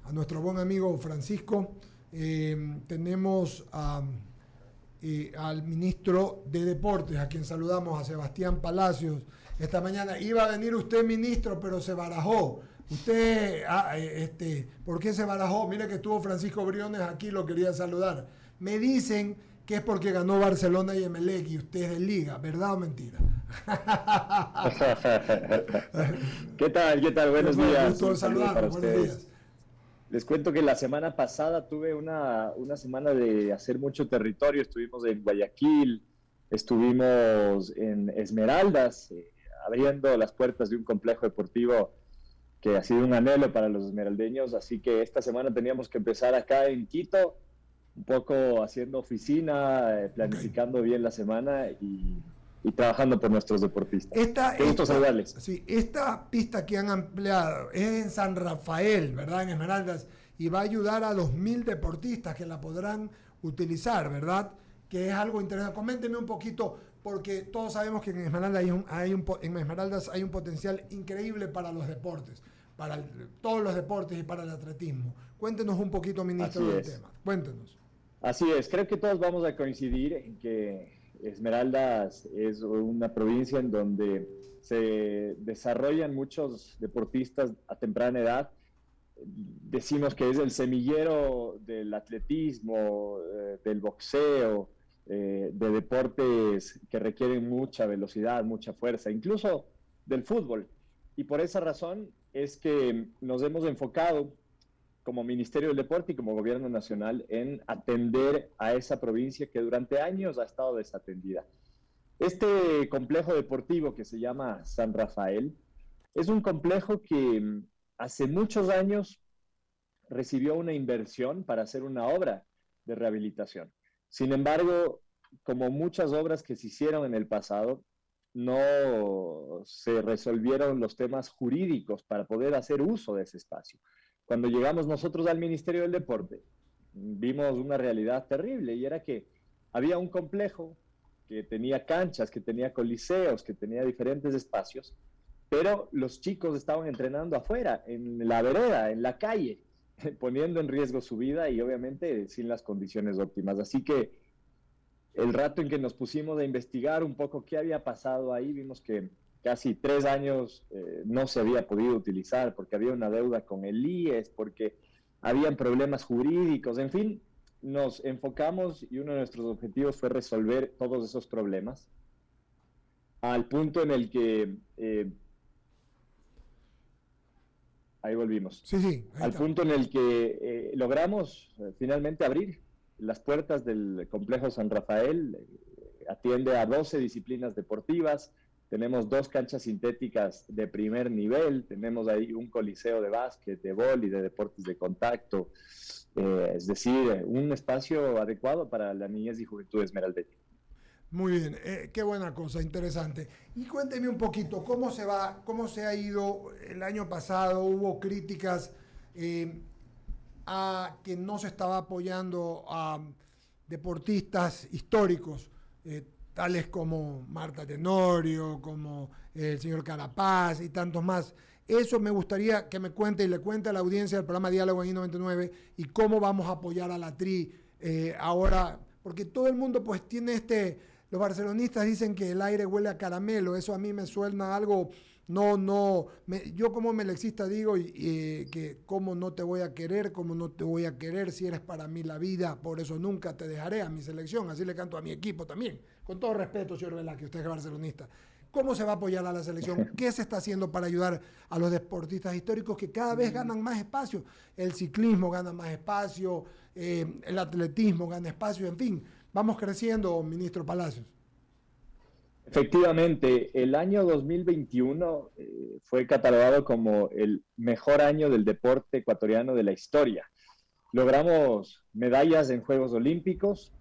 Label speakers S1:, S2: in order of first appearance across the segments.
S1: a nuestro buen amigo Francisco. Tenemos al ministro de Deportes, a quien saludamos, a Sebastián Palacios. Esta mañana iba a venir usted, ministro, pero se barajó. Usted, ¿por qué se barajó? Mire que estuvo Francisco Briones aquí, lo quería saludar. Me dicen que es porque ganó Barcelona y Emelec y usted es de Liga, ¿verdad o mentira?
S2: ¿Qué tal? ¿Qué tal? Buenos días.
S1: Gusto saludarlos, buenos días.
S2: Les cuento que la semana pasada tuve una semana de hacer mucho territorio. Estuvimos en Guayaquil, estuvimos en Esmeraldas, abriendo las puertas de un complejo deportivo que ha sido un anhelo para los esmeraldeños. Así que esta semana teníamos que empezar acá en Quito, un poco haciendo oficina, planificando bien la semana y trabajando por nuestros deportistas. Qué gusto saludarles.
S1: Sí, esta pista que han ampliado es en San Rafael, ¿verdad? En Esmeraldas, y va a ayudar a los 1,000 deportistas que la podrán utilizar, ¿verdad? Que es algo interesante. Coménteme un poquito, porque todos sabemos que en Esmeraldas hay un potencial increíble para los deportes, para todos los deportes y para el atletismo. Cuéntenos un poquito, ministro, del tema. Cuéntenos.
S2: Así es, creo que todos vamos a coincidir en que Esmeraldas es una provincia en donde se desarrollan muchos deportistas a temprana edad. Decimos que es el semillero del atletismo, del boxeo, de deportes que requieren mucha velocidad, mucha fuerza, incluso del fútbol. Y por esa razón es que nos hemos enfocado como Ministerio del Deporte y como Gobierno Nacional en atender a esa provincia que durante años ha estado desatendida. Este complejo deportivo que se llama San Rafael es un complejo que hace muchos años recibió una inversión para hacer una obra de rehabilitación. Sin embargo, como muchas obras que se hicieron en el pasado, no se resolvieron los temas jurídicos para poder hacer uso de ese espacio. Cuando llegamos nosotros al Ministerio del Deporte, vimos una realidad terrible y era que había un complejo que tenía canchas, que tenía coliseos, que tenía diferentes espacios, pero los chicos estaban entrenando afuera, en la vereda, en la calle, poniendo en riesgo su vida y obviamente sin las condiciones óptimas. Así que el rato en que nos pusimos a investigar un poco qué había pasado ahí, vimos que casi 3 años no se había podido utilizar porque había una deuda con el IES, porque habían problemas jurídicos, en fin, nos enfocamos y uno de nuestros objetivos fue resolver todos esos problemas al punto en el que ahí volvimos.
S1: Sí,
S2: al punto en el que logramos finalmente abrir las puertas del complejo San Rafael. Atiende a 12 disciplinas deportivas. Tenemos 2 canchas sintéticas de primer nivel, tenemos ahí un coliseo de básquet, de vóley, de deportes de contacto, es decir, un espacio adecuado para la niñez y juventud esmeraldeña.
S1: Muy bien, qué buena cosa, interesante. Y cuénteme un poquito, ¿cómo se ha ido el año pasado? Hubo críticas a que no se estaba apoyando a deportistas históricos, tales como Marta Tenorio, como el señor Carapaz y tantos más. Eso me gustaría que me cuente y le cuente a la audiencia del programa Diálogo en I99 y cómo vamos a apoyar a la TRI ahora, porque todo el mundo pues tiene los barcelonistas dicen que el aire huele a caramelo, eso a mí me suena algo, yo como melexista digo que cómo no te voy a querer, cómo no te voy a querer si eres para mí la vida, por eso nunca te dejaré a mi selección, así le canto a mi equipo también, con todo respeto, señor Velázquez, usted es barcelonista. ¿Cómo se va a apoyar a la selección? ¿Qué se está haciendo para ayudar a los deportistas históricos que cada vez ganan más espacio? El ciclismo gana más espacio, el atletismo gana espacio, en fin, vamos creciendo, ministro Palacios.
S2: Efectivamente, el año 2021 fue catalogado como el mejor año del deporte ecuatoriano de la historia. Logramos medallas en Juegos Olímpicos,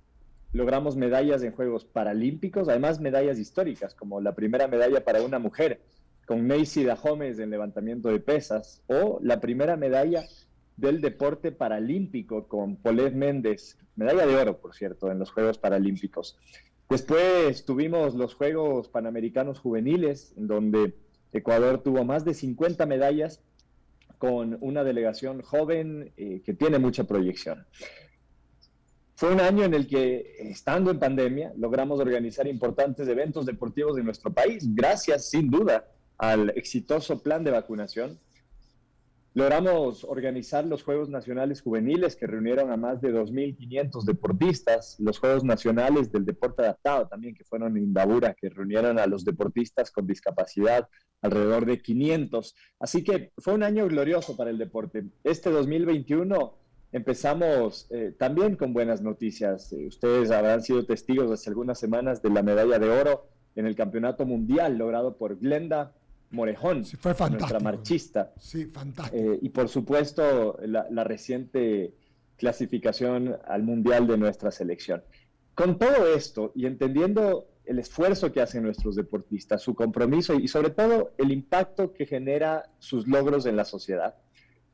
S2: logramos medallas en Juegos Paralímpicos, además medallas históricas, como la primera medalla para una mujer, con Neisy Dahomes en levantamiento de pesas, o la primera medalla del deporte paralímpico con Paulette Méndez, medalla de oro, por cierto, en los Juegos Paralímpicos. Después tuvimos los Juegos Panamericanos Juveniles, en donde Ecuador tuvo más de 50 medallas, con una delegación joven que tiene mucha proyección. Fue un año en el que, estando en pandemia, logramos organizar importantes eventos deportivos en nuestro país, gracias, sin duda, al exitoso plan de vacunación. Logramos organizar los Juegos Nacionales Juveniles, que reunieron a más de 2.500 deportistas, los Juegos Nacionales del Deporte Adaptado también, que fueron en Imbabura, que reunieron a los deportistas con discapacidad, alrededor de 500. Así que fue un año glorioso para el deporte. Este 2021 empezamos también con buenas noticias. Ustedes habrán sido testigos hace algunas semanas de la medalla de oro en el Campeonato Mundial logrado por Glenda Morejón,
S1: Sí, fue
S2: nuestra marchista.
S1: Sí, fantástico.
S2: Y por supuesto la reciente clasificación al Mundial de nuestra selección. Con todo esto y entendiendo el esfuerzo que hacen nuestros deportistas, su compromiso y sobre todo el impacto que genera sus logros en la sociedad,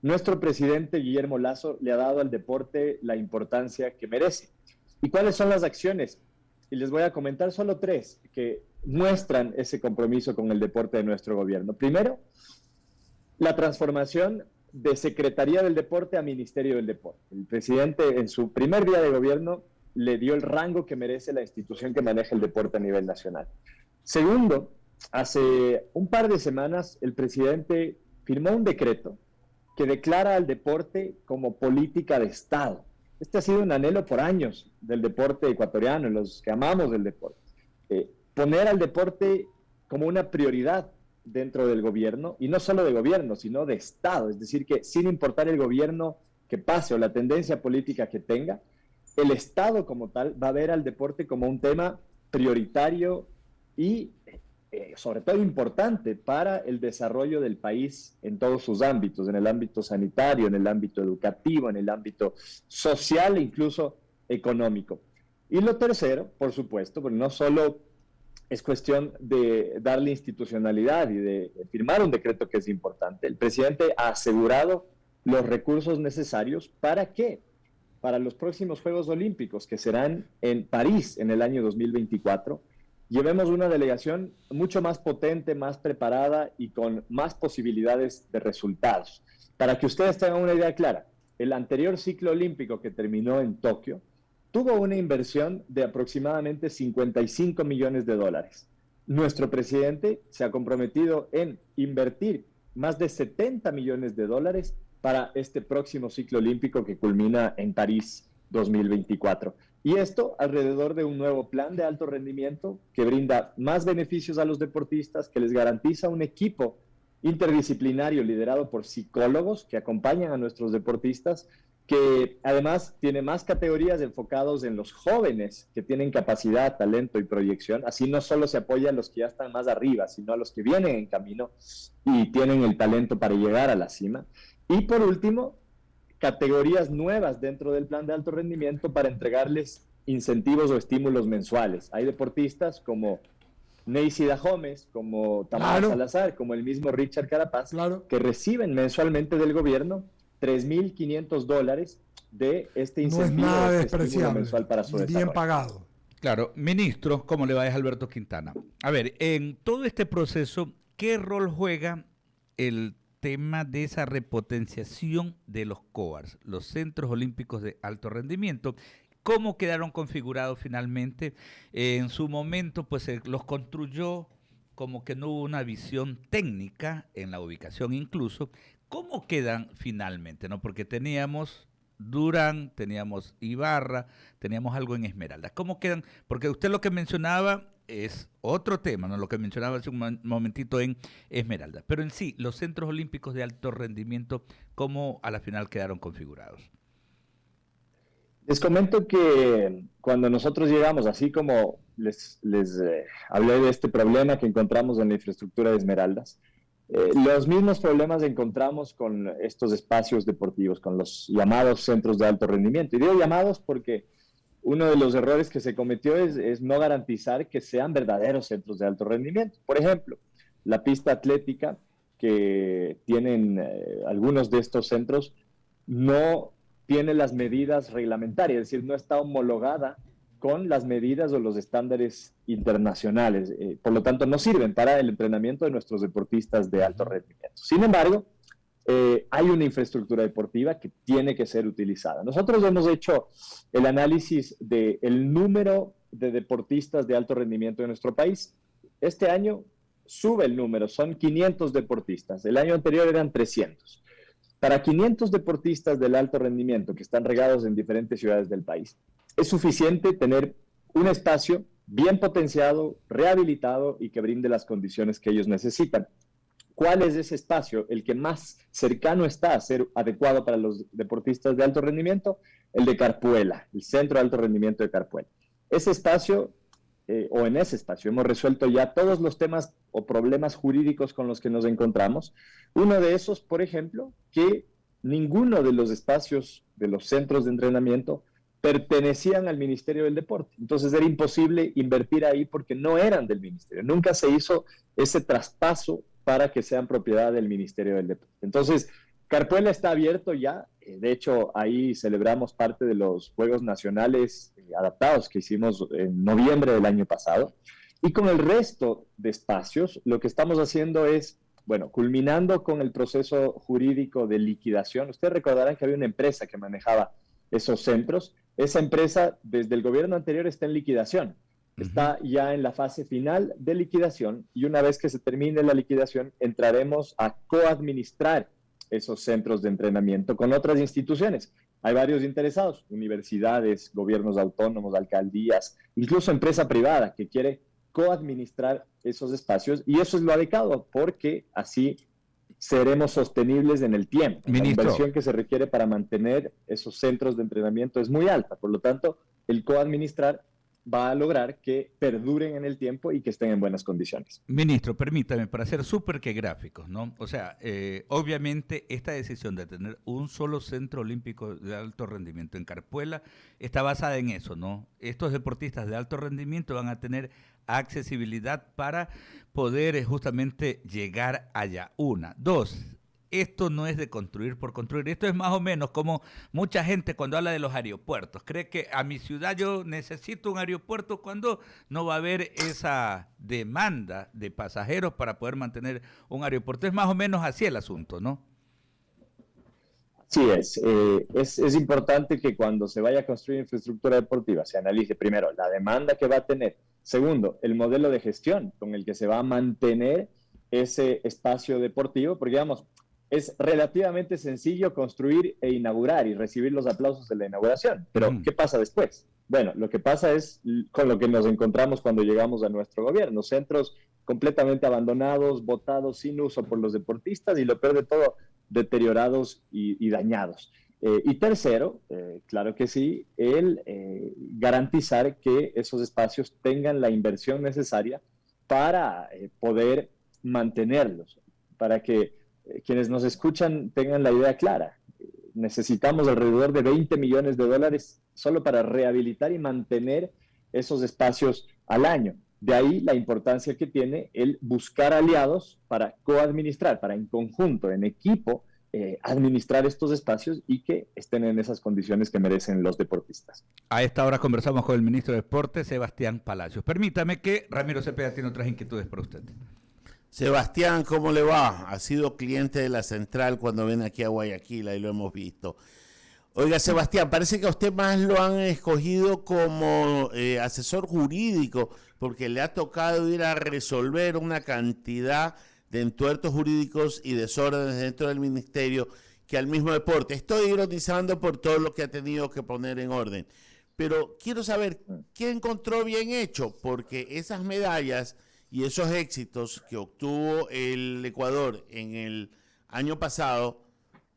S2: nuestro presidente Guillermo Lasso le ha dado al deporte la importancia que merece. ¿Y cuáles son las acciones? Y les voy a comentar solo 3 que muestran ese compromiso con el deporte de nuestro gobierno. Primero, la transformación de Secretaría del Deporte a Ministerio del Deporte. El presidente en su primer día de gobierno le dio el rango que merece la institución que maneja el deporte a nivel nacional. Segundo, hace un par de semanas el presidente firmó un decreto que declara al deporte como política de Estado. Este ha sido un anhelo por años del deporte ecuatoriano, los que amamos del deporte. Poner al deporte como una prioridad dentro del gobierno, y no solo de gobierno, sino de Estado. Es decir, que sin importar el gobierno que pase o la tendencia política que tenga, el Estado como tal va a ver al deporte como un tema prioritario y sobre todo importante para el desarrollo del país en todos sus ámbitos, en el ámbito sanitario, en el ámbito educativo, en el ámbito social e incluso económico. Y lo tercero, por supuesto, porque no solo es cuestión de darle institucionalidad y de firmar un decreto que es importante, el presidente ha asegurado los recursos necesarios ¿para qué? Para los próximos Juegos Olímpicos, que serán en París en el año 2024, llevemos una delegación mucho más potente, más preparada y con más posibilidades de resultados. Para que ustedes tengan una idea clara, el anterior ciclo olímpico que terminó en Tokio tuvo una inversión de aproximadamente 55 millones de dólares. Nuestro presidente se ha comprometido en invertir más de 70 millones de dólares para este próximo ciclo olímpico que culmina en París 2024. Y esto alrededor de un nuevo plan de alto rendimiento que brinda más beneficios a los deportistas, que les garantiza un equipo interdisciplinario liderado por psicólogos que acompañan a nuestros deportistas, que además tiene más categorías enfocados en los jóvenes que tienen capacidad, talento y proyección. Así no solo se apoya a los que ya están más arriba, sino a los que vienen en camino y tienen el talento para llegar a la cima. Y por último, categorías nuevas dentro del plan de alto rendimiento para entregarles incentivos o estímulos mensuales. Hay deportistas como Neisy Dahomes, como Tamara Salazar, como el mismo Richard Carapaz, que reciben mensualmente del gobierno $3,500 de este incentivo,
S1: no es nada
S2: este estímulo mensual para su desarrollo.
S1: Bien pagado.
S3: Claro, ministro, ¿cómo le va? Es Alberto Quintana. A ver, en todo este proceso, ¿qué rol juega el tema de esa repotenciación de los COARs, los Centros Olímpicos de Alto Rendimiento? ¿Cómo quedaron configurados finalmente? En su momento, pues los construyó como que no hubo una visión técnica en la ubicación incluso. ¿Cómo quedan finalmente? ¿No? Porque teníamos Durán, teníamos Ibarra, teníamos algo en Esmeralda. ¿Cómo quedan? Porque usted lo que mencionaba es otro tema, ¿no? Lo que mencionaba hace un momentito en Esmeralda. Pero en sí, los Centros Olímpicos de Alto Rendimiento, ¿cómo a la final quedaron configurados?
S2: Les comento que cuando nosotros llegamos, así como les hablé de este problema que encontramos en la infraestructura de Esmeraldas, los mismos problemas encontramos con estos espacios deportivos, con los llamados centros de alto rendimiento. Y digo llamados porque uno de los errores que se cometió es no garantizar que sean verdaderos centros de alto rendimiento. Por ejemplo, la pista atlética que tienen algunos de estos centros no tiene las medidas reglamentarias, es decir, no está homologada con las medidas o los estándares internacionales. Por lo tanto, no sirven para el entrenamiento de nuestros deportistas de alto rendimiento. Sin embargo, hay una infraestructura deportiva que tiene que ser utilizada. Nosotros hemos hecho el análisis del número de deportistas de alto rendimiento en nuestro país. Este año sube el número, son 500 deportistas. El año anterior eran 300. Para 500 deportistas del alto rendimiento que están regados en diferentes ciudades del país, es suficiente tener un espacio bien potenciado, rehabilitado y que brinde las condiciones que ellos necesitan. ¿Cuál es ese espacio? El que más cercano está a ser adecuado para los deportistas de alto rendimiento, el de Carpuela, el Centro de Alto Rendimiento de Carpuela. Ese espacio, o en ese espacio, hemos resuelto ya todos los temas o problemas jurídicos con los que nos encontramos. Uno de esos, por ejemplo, que ninguno de los espacios de los centros de entrenamiento pertenecían al Ministerio del Deporte. Entonces era imposible invertir ahí porque no eran del Ministerio. Nunca se hizo ese traspaso para que sean propiedad del Ministerio del Deporte. Entonces, Carpuela está abierto ya. De hecho, ahí celebramos parte de los Juegos Nacionales adaptados que hicimos en noviembre del año pasado. Y con el resto de espacios, lo que estamos haciendo es, bueno, culminando con el proceso jurídico de liquidación. Ustedes recordarán que había una empresa que manejaba esos centros. Esa empresa, desde el gobierno anterior, está en liquidación. Está ya en la fase final de liquidación y una vez que se termine la liquidación, entraremos a coadministrar esos centros de entrenamiento con otras instituciones. Hay varios interesados, universidades, gobiernos autónomos, alcaldías, incluso empresa privada que quiere coadministrar esos espacios y eso es lo adecuado porque así seremos sostenibles en el tiempo.
S3: Ministro.
S2: La inversión que se requiere para mantener esos centros de entrenamiento es muy alta, por lo tanto, el coadministrar va a lograr que perduren en el tiempo y que estén en buenas condiciones.
S3: Ministro, permítame, para ser súper que gráficos, ¿no? O sea, obviamente esta decisión de tener un solo centro olímpico de alto rendimiento en Carpuela está basada en eso, ¿no? Estos deportistas de alto rendimiento van a tener accesibilidad para poder justamente llegar allá. Una. Dos, esto no es de construir por construir, esto es más o menos como mucha gente cuando habla de los aeropuertos, cree que a mi ciudad yo necesito un aeropuerto cuando no va a haber esa demanda de pasajeros para poder mantener un aeropuerto. Es más o menos así el asunto, ¿no?
S2: Sí, es importante que cuando se vaya a construir infraestructura deportiva se analice primero la demanda que va a tener, segundo, el modelo de gestión con el que se va a mantener ese espacio deportivo, porque digamos, es relativamente sencillo construir e inaugurar y recibir los aplausos de la inauguración. Pero, ¿qué pasa después? Bueno, lo que pasa es con lo que nos encontramos cuando llegamos a nuestro gobierno. Centros completamente abandonados, botados, sin uso por los deportistas y lo peor de todo, deteriorados y dañados. Y tercero, claro que sí, garantizar que esos espacios tengan la inversión necesaria para poder mantenerlos, para que quienes nos escuchan tengan la idea clara. Necesitamos alrededor de 20 millones de dólares solo para rehabilitar y mantener esos espacios al año. De ahí la importancia que tiene el buscar aliados para coadministrar, para en conjunto, en equipo, administrar estos espacios y que estén en esas condiciones que merecen los deportistas.
S3: A esta hora conversamos con el ministro de Deportes, Sebastián Palacios. Permítame que Ramiro Cepeda tiene otras inquietudes para usted.
S4: Sebastián, ¿cómo le va? Ha sido cliente de la Central cuando ven aquí a Guayaquil, ahí lo hemos visto. Oiga, Sebastián, parece que a usted más lo han escogido como asesor jurídico, porque le ha tocado ir a resolver una cantidad de entuertos jurídicos y desórdenes dentro del ministerio que al mismo deporte. Estoy ironizando por todo lo que ha tenido que poner en orden, pero quiero saber qué encontró bien hecho, porque esas medallas y esos éxitos que obtuvo el Ecuador en el año pasado,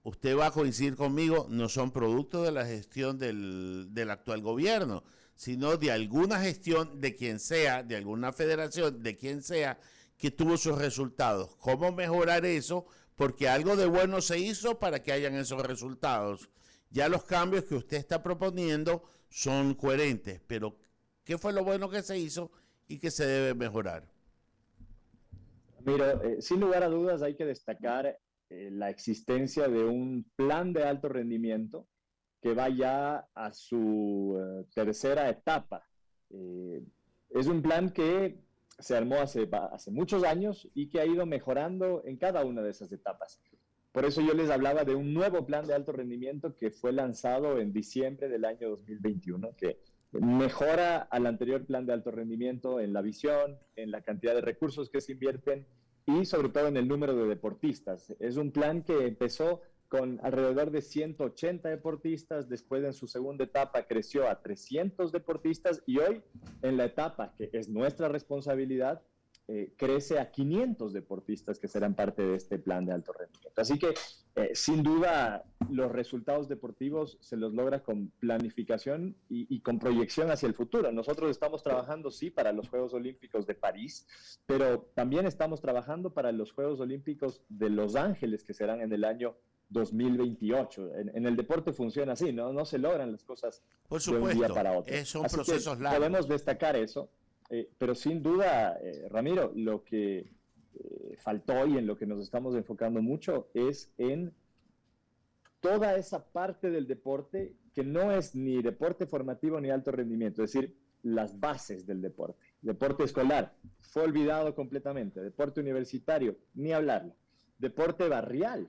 S4: usted va a coincidir conmigo, no son producto de la gestión del actual gobierno, sino de alguna gestión de quien sea, de alguna federación, de quien sea, que tuvo sus resultados. ¿Cómo mejorar eso? Porque algo de bueno se hizo para que hayan esos resultados. Ya los cambios que usted está proponiendo son coherentes, pero ¿qué fue lo bueno que se hizo y que se debe mejorar?
S2: Mira, sin lugar a dudas hay que destacar la existencia de un plan de alto rendimiento que va ya a su tercera etapa. Es un plan que se armó hace muchos años y que ha ido mejorando en cada una de esas etapas. Por eso yo les hablaba de un nuevo plan de alto rendimiento que fue lanzado en diciembre del año 2021, que mejora al anterior plan de alto rendimiento en la visión, en la cantidad de recursos que se invierten y sobre todo en el número de deportistas. Es un plan que empezó con alrededor de 180 deportistas, después en su segunda etapa creció a 300 deportistas y hoy en la etapa que es nuestra responsabilidad, crece a 500 deportistas que serán parte de este plan de alto rendimiento. Así que, sin duda, los resultados deportivos se los logra con planificación y con proyección hacia el futuro. Nosotros estamos trabajando, sí, para los Juegos Olímpicos de París, pero también estamos trabajando para los Juegos Olímpicos de Los Ángeles, que serán en el año 2028. En el deporte funciona así, ¿no? No se logran las cosas
S4: por supuesto,
S2: de un día para otro.
S4: Son
S2: así
S4: procesos
S2: que
S4: largos.
S2: podemos destacar eso. Pero sin duda, Ramiro, lo que faltó y en lo que nos estamos enfocando mucho es en toda esa parte del deporte que no es ni deporte formativo ni alto rendimiento, es decir, las bases del deporte. Deporte escolar, fue olvidado completamente. Deporte universitario, ni hablarlo. Deporte barrial.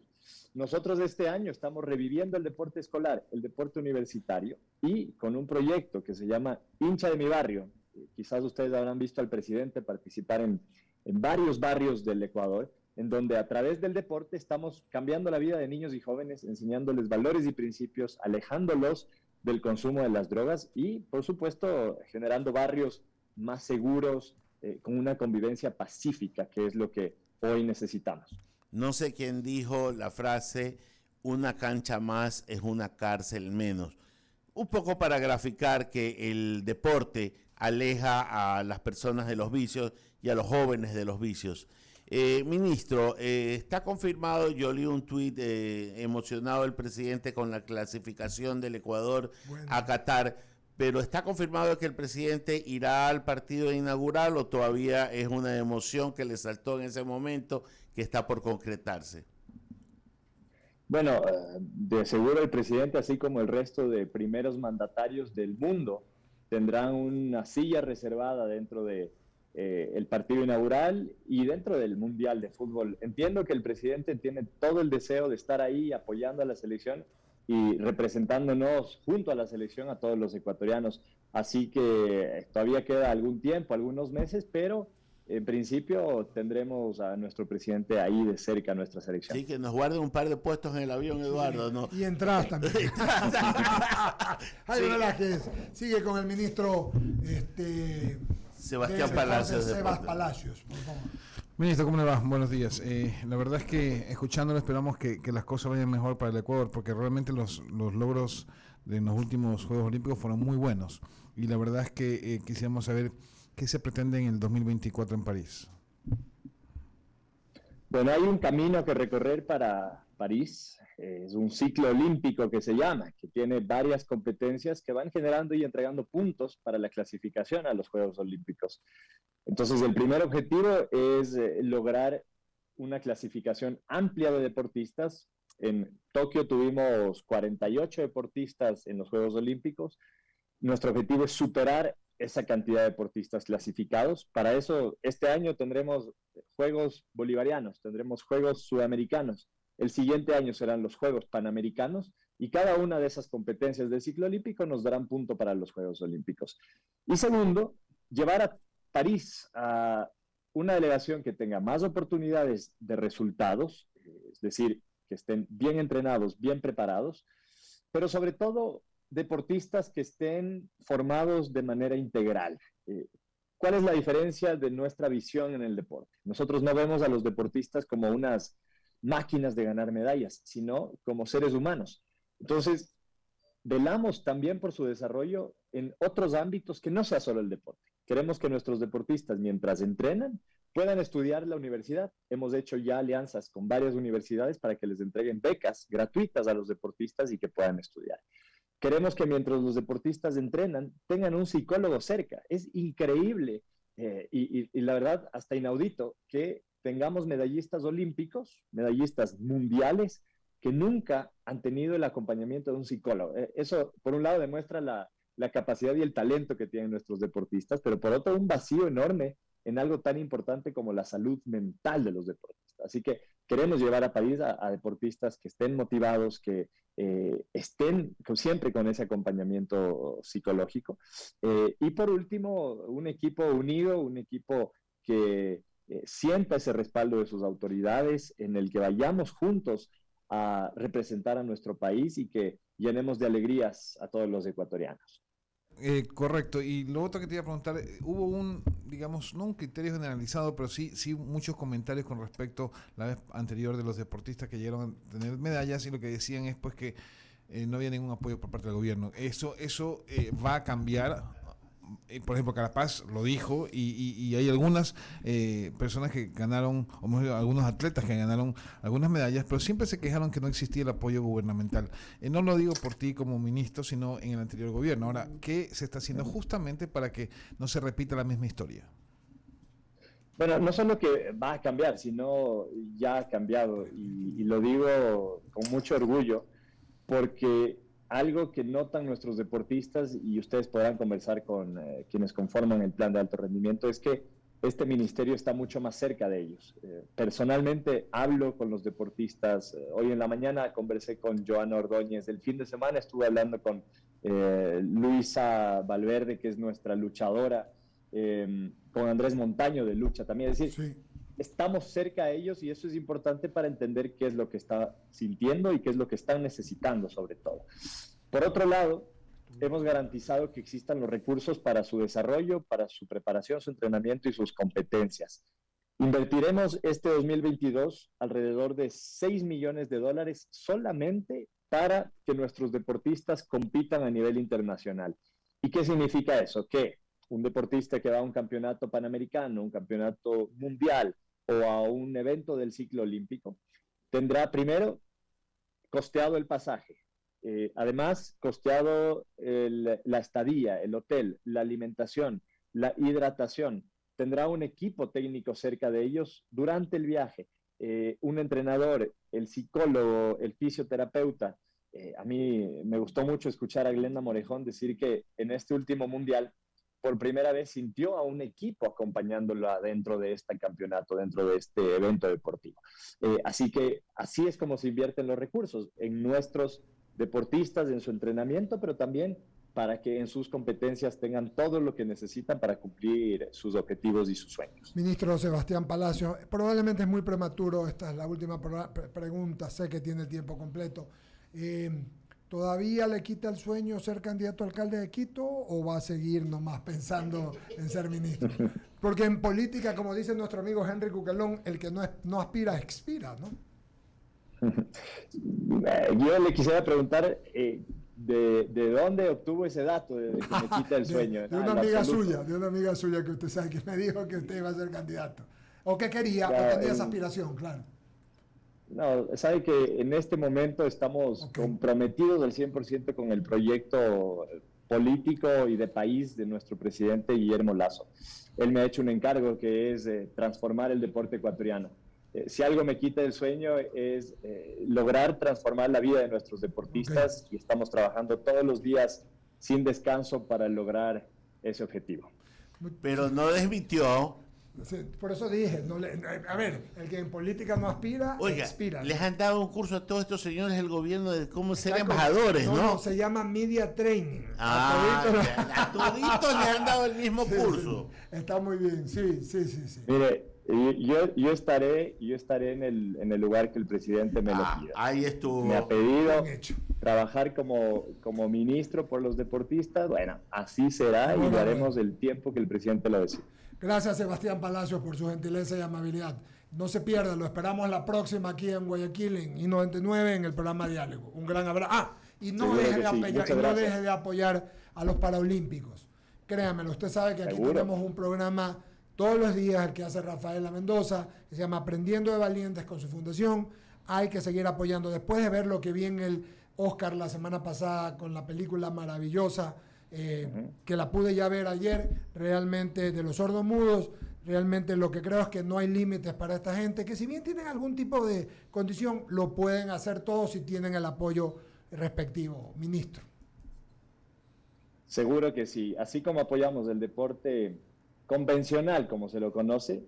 S2: Nosotros este año estamos reviviendo el deporte escolar, el deporte universitario y con un proyecto que se llama Hincha de mi Barrio. Quizás ustedes habrán visto al presidente participar en varios barrios del Ecuador, en donde a través del deporte estamos cambiando la vida de niños y jóvenes, enseñándoles valores y principios, alejándolos del consumo de las drogas y, por supuesto, generando barrios más seguros, con una convivencia pacífica, que es lo que hoy necesitamos.
S4: No sé quién dijo la frase, una cancha más es una cárcel menos. Un poco para graficar que el deporte aleja a las personas de los vicios y a los jóvenes de los vicios. Ministro, está confirmado, yo leí un tuit emocionado del presidente con la clasificación del Ecuador a Qatar, pero ¿está confirmado que el presidente irá al partido inaugural o todavía es una emoción que le saltó en ese momento que está por concretarse?
S2: Bueno, de seguro el presidente, así como el resto de primeros mandatarios del mundo, tendrán una silla reservada dentro de el partido inaugural y dentro del Mundial de Fútbol. Entiendo que el presidente tiene todo el deseo de estar ahí apoyando a la selección y representándonos junto a la selección a todos los ecuatorianos. Así que todavía queda algún tiempo, algunos meses, pero en principio tendremos a nuestro presidente ahí de cerca, a nuestra selección.
S4: Sí, que nos guarde un par de puestos en el avión, Eduardo. ¿No?
S1: Y entradas también. Hay relajes. Sigue con el ministro
S4: Sebastián Palacios.
S1: Sebas Palacios, por favor.
S5: Ministro, ¿cómo le va? Buenos días. La verdad es que escuchándolo esperamos que las cosas vayan mejor para el Ecuador, porque realmente los logros de los últimos Juegos Olímpicos fueron muy buenos. Y la verdad es que quisiéramos saber qué se pretende en el 2024 en París.
S2: Bueno, hay un camino que recorrer para París. Es un ciclo olímpico que se llama, que tiene varias competencias que van generando y entregando puntos para la clasificación a los Juegos Olímpicos. Entonces, el primer objetivo es lograr una clasificación amplia de deportistas. En Tokio tuvimos 48 deportistas en los Juegos Olímpicos. Nuestro objetivo es superar esa cantidad de deportistas clasificados. Para eso, este año tendremos Juegos Bolivarianos, tendremos Juegos Sudamericanos. El siguiente año serán los Juegos Panamericanos y cada una de esas competencias del ciclo olímpico nos darán punto para los Juegos Olímpicos. Y segundo, llevar a París a una delegación que tenga más oportunidades de resultados, es decir, que estén bien entrenados, bien preparados, pero sobre todo deportistas que estén formados de manera integral. ¿Cuál es la diferencia de nuestra visión en el deporte? Nosotros no vemos a los deportistas como unas máquinas de ganar medallas, sino como seres humanos. Entonces, velamos también por su desarrollo en otros ámbitos que no sea solo el deporte. Queremos que nuestros deportistas, mientras entrenan, puedan estudiar en la universidad. Hemos hecho ya alianzas con varias universidades para que les entreguen becas gratuitas a los deportistas y que puedan estudiar. Queremos que mientras los deportistas entrenan, tengan un psicólogo cerca. Es increíble y la verdad hasta inaudito que tengamos medallistas olímpicos, medallistas mundiales, que nunca han tenido el acompañamiento de un psicólogo. Eso, por un lado, demuestra la capacidad y el talento que tienen nuestros deportistas, pero por otro, un vacío enorme en algo tan importante como la salud mental de los deportistas. Así que queremos llevar a París a deportistas que estén motivados, que estén siempre con ese acompañamiento psicológico. Y por último, un equipo unido, un equipo que sienta ese respaldo de sus autoridades, en el que vayamos juntos a representar a nuestro país y que llenemos de alegrías a todos los ecuatorianos.
S5: Correcto. Y lo otro que te iba a preguntar, hubo un, digamos, no un criterio generalizado, pero sí muchos comentarios con respecto la vez anterior de los deportistas que llegaron a tener medallas, y lo que decían es pues que no había ningún apoyo por parte del gobierno. Eso va a cambiar. Por ejemplo, Carapaz lo dijo, y hay algunas personas que ganaron, o mejor, algunos atletas que ganaron algunas medallas, pero siempre se quejaron que no existía el apoyo gubernamental. No lo digo por ti como ministro, sino en el anterior gobierno. Ahora, ¿qué se está haciendo justamente para que no se repita la misma historia?
S2: Bueno, no solo que va a cambiar, sino ya ha cambiado, y lo digo con mucho orgullo, porque algo que notan nuestros deportistas, y ustedes podrán conversar con quienes conforman el plan de alto rendimiento, es que este ministerio está mucho más cerca de ellos. Personalmente hablo con los deportistas. Hoy en la mañana conversé con Joana Ordóñez. El fin de semana estuve hablando con Luisa Valverde, que es nuestra luchadora, con Andrés Montaño de lucha también. Es decir, sí, estamos cerca de ellos, y eso es importante para entender qué es lo que está sintiendo y qué es lo que están necesitando sobre todo. Por otro lado, hemos garantizado que existan los recursos para su desarrollo, para su preparación, su entrenamiento y sus competencias. Invertiremos este 2022 alrededor de $6 millones solamente para que nuestros deportistas compitan a nivel internacional. ¿Y qué significa eso? Que un deportista que va a un campeonato panamericano, un campeonato mundial o a un evento del ciclo olímpico, tendrá primero costeado el pasaje, además costeado la estadía, el hotel, la alimentación, la hidratación, tendrá un equipo técnico cerca de ellos durante el viaje, un entrenador, el psicólogo, el fisioterapeuta. A mí me gustó mucho escuchar a Glenda Morejón decir que en este último mundial por primera vez sintió a un equipo acompañándola dentro de este campeonato, dentro de este evento deportivo. Así que así es como se invierten los recursos en nuestros deportistas, en su entrenamiento, pero también para que en sus competencias tengan todo lo que necesitan para cumplir sus objetivos y sus sueños.
S1: Ministro Sebastián Palacio, probablemente es muy prematuro, esta es la última pregunta, sé que tiene el tiempo completo. ¿Todavía le quita el sueño ser candidato a alcalde de Quito o va a seguir nomás pensando en ser ministro? Porque en política, como dice nuestro amigo Henry Cuquelón, el que no aspira, expira, ¿no?
S2: Yo le quisiera preguntar de dónde obtuvo ese dato de que me quita el sueño.
S1: De una amiga suya que usted sabe que me dijo que usted iba a ser candidato. O que quería, o tenía esa aspiración, claro.
S2: No, sabe que en este momento estamos comprometidos al 100% con el proyecto político y de país de nuestro presidente Guillermo Lasso. Él me ha hecho un encargo que es transformar el deporte ecuatoriano. Si algo me quita el sueño es lograr transformar la vida de nuestros deportistas, y estamos trabajando todos los días sin descanso para lograr ese objetivo.
S4: Pero no desmintió.
S1: Por eso dije, a ver, el que en política no aspira, expira.
S4: Les han dado un curso a todos estos señores del gobierno de cómo ser embajadores, ¿no?
S1: No, se llama Media Training.
S4: A toditos les han dado el mismo curso.
S1: Sí. Está muy bien, sí.
S2: Mire, yo estaré en el lugar que el presidente me lo pida.
S4: Ahí estuvo.
S2: Me ha pedido trabajar como ministro por los deportistas. Bueno, así será, y lo haremos el tiempo que el presidente lo decida.
S1: Gracias, Sebastián Palacios, por su gentileza y amabilidad. No se pierda, lo esperamos la próxima aquí en Guayaquil, en I99, en el programa Diálogo. Un gran abrazo. Y no deje de apoyar a los Paralímpicos. Créanmelo, usted sabe que aquí tenemos un programa todos los días, el que hace Rafaela Mendoza, que se llama Aprendiendo de Valientes con su fundación. Hay que seguir apoyando. Después de ver lo que vi en el Oscar la semana pasada con la película maravillosa, que la pude ya ver ayer, realmente de los sordomudos, realmente lo que creo es que no hay límites para esta gente, que si bien tienen algún tipo de condición, lo pueden hacer todos si tienen el apoyo respectivo. Ministro.
S2: Seguro que sí. Así como apoyamos el deporte convencional, como se lo conoce,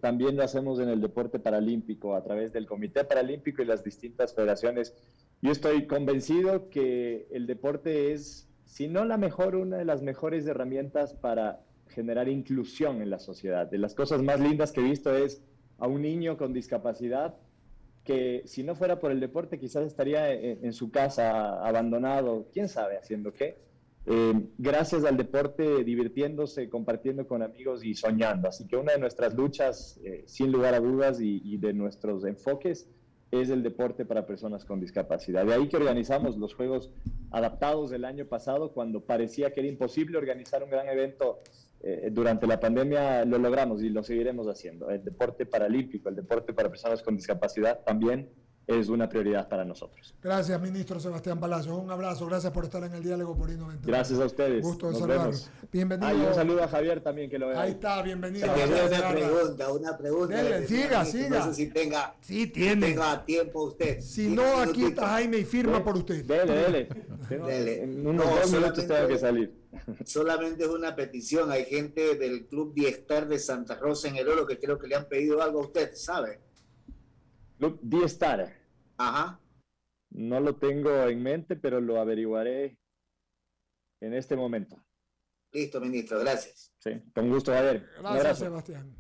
S2: también lo hacemos en el deporte paralímpico, a través del Comité Paralímpico y las distintas federaciones. Yo estoy convencido que el deporte es, si no la mejor, una de las mejores herramientas para generar inclusión en la sociedad. De las cosas más lindas que he visto es a un niño con discapacidad que, si no fuera por el deporte, quizás estaría en su casa abandonado, quién sabe haciendo qué. Gracias al deporte, divirtiéndose, compartiendo con amigos y soñando. Así que una de nuestras luchas, sin lugar a dudas, y de nuestros enfoques, es el deporte para personas con discapacidad. De ahí que organizamos los Juegos Adaptados del año pasado, cuando parecía que era imposible organizar un gran evento. Durante la pandemia lo logramos y lo seguiremos haciendo. El deporte paralímpico, el deporte para personas con discapacidad también es una prioridad para nosotros.
S1: Gracias, ministro Sebastián Palacios. Un abrazo, gracias por estar en el diálogo por Inno 21.
S2: Gracias a ustedes.
S1: Gusto de
S2: Nos
S1: saludarlo.
S2: vemos.
S1: Bienvenido.
S2: Y un saludo a Javier también, que lo vea.
S1: Ahí está, bienvenido.
S6: Una pregunta.
S1: Dele, siga.
S6: No sé si tenga tiempo usted.
S1: Si no, aquí está Jaime y firma por usted.
S2: Dele. En unos 2 minutos tengo que salir.
S6: Solamente es una petición. Hay gente del Club Diestar de Santa Rosa en el Oro que creo que le han pedido algo a usted, ¿sabe?
S2: Club Diestar.
S6: Ajá.
S2: No lo tengo en mente, pero lo averiguaré en este momento.
S6: Listo, ministro, gracias.
S2: Sí, con gusto, Javier.
S1: Gracias, Sebastián.